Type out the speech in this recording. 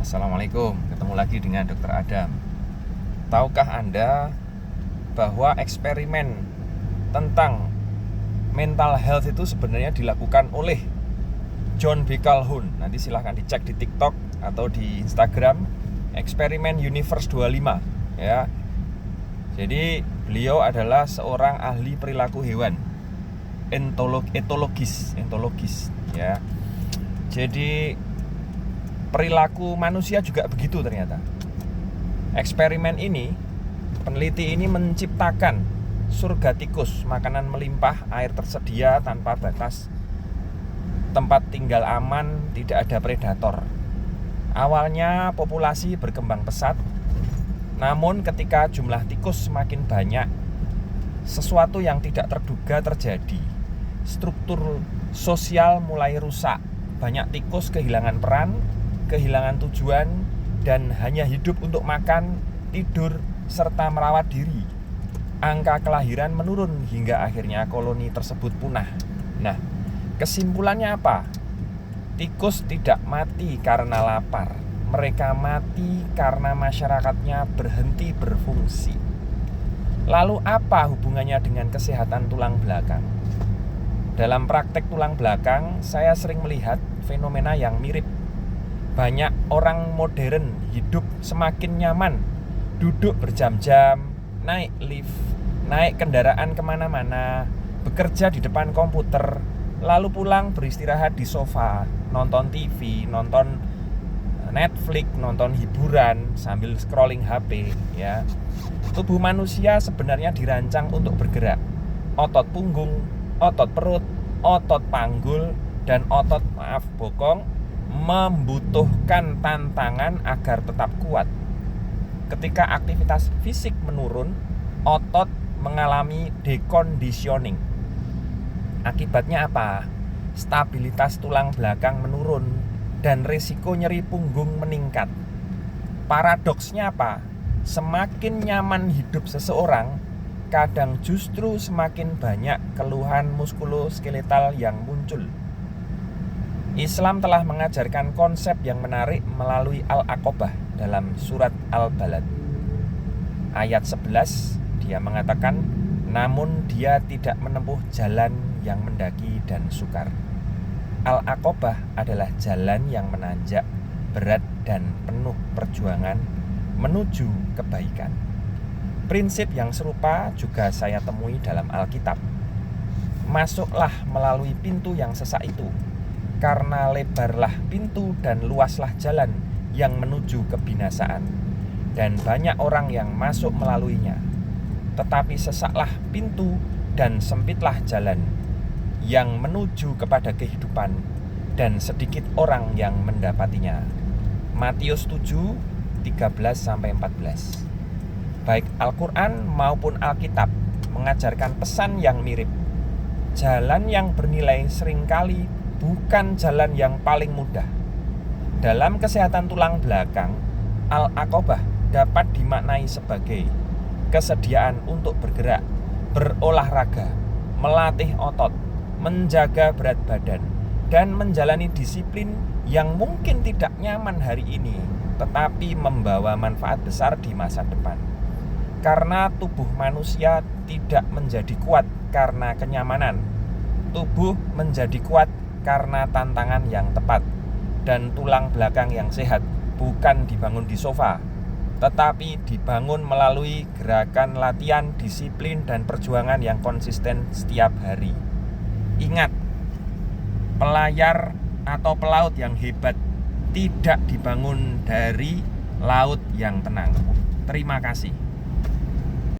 Assalamualaikum, ketemu lagi dengan Dr. Adam. Tahukah Anda bahwa eksperimen tentang mental health itu sebenarnya dilakukan oleh John B. Calhoun? Nanti silahkan dicek di TikTok atau di Instagram, eksperimen Universe 25 ya. Jadi beliau adalah seorang ahli perilaku hewan, etologis ya. Jadi perilaku manusia juga begitu ternyata. Eksperimen ini, peneliti ini menciptakan surga tikus, makanan melimpah, air tersedia tanpa batas, tempat tinggal aman, tidak ada predator. Awalnya populasi berkembang pesat, namun ketika jumlah tikus semakin banyak, sesuatu yang tidak terduga terjadi. Struktur sosial mulai rusak. Banyak tikus kehilangan peran, kehilangan tujuan, dan hanya hidup untuk makan, tidur, serta merawat diri. Angka kelahiran menurun hingga akhirnya koloni tersebut punah. Nah, kesimpulannya apa? Tikus tidak mati karena lapar. Mereka mati karena masyarakatnya berhenti berfungsi. Lalu apa hubungannya dengan kesehatan tulang belakang? Dalam praktek tulang belakang, saya sering melihat fenomena yang mirip. Banyak orang modern hidup semakin nyaman, duduk berjam-jam, naik lift, naik kendaraan kemana-mana, bekerja di depan komputer, lalu pulang beristirahat di sofa, nonton TV, nonton Netflix, nonton hiburan sambil scrolling HP ya. Tubuh manusia sebenarnya dirancang untuk bergerak. Otot punggung, otot perut, otot panggul, dan otot bokong membutuhkan tantangan agar tetap kuat. Ketika aktivitas fisik menurun, otot mengalami deconditioning. Akibatnya apa? Stabilitas tulang belakang menurun dan risiko nyeri punggung meningkat. Paradoksnya apa? Semakin nyaman hidup seseorang, kadang justru semakin banyak keluhan muskuloskeletal yang muncul. Islam telah mengajarkan konsep yang menarik melalui Al-Aqobah dalam surat Al-Balad. Ayat 11, dia mengatakan, namun dia tidak menempuh jalan yang mendaki dan sukar. Al-Aqobah adalah jalan yang menanjak, berat dan penuh perjuangan menuju kebaikan. Prinsip yang serupa juga saya temui dalam Alkitab. Masuklah melalui pintu yang sesak itu, karena lebarlah pintu dan luaslah jalan yang menuju kebinasaan, dan banyak orang yang masuk melaluinya. Tetapi sesaklah pintu dan sempitlah jalan yang menuju kepada kehidupan, dan sedikit orang yang mendapatinya. Matius 7, 13-14. Baik Al-Quran maupun Alkitab mengajarkan pesan yang mirip. Jalan yang bernilai seringkali bukan jalan yang paling mudah. Dalam kesehatan tulang belakang, Al-Aqobah dapat dimaknai sebagai kesediaan untuk bergerak, berolahraga, melatih otot, menjaga berat badan, dan menjalani disiplin yang mungkin tidak nyaman hari ini, tetapi membawa manfaat besar di masa depan. Karena tubuh manusia tidak menjadi kuat karena kenyamanan. Tubuh menjadi kuat karena tantangan yang tepat. Dan tulang belakang yang sehat bukan dibangun di sofa, tetapi dibangun melalui gerakan latihan, disiplin, dan perjuangan yang konsisten setiap hari. Ingat, pelayar atau pelaut yang hebat tidak dibangun dari laut yang tenang. Terima kasih.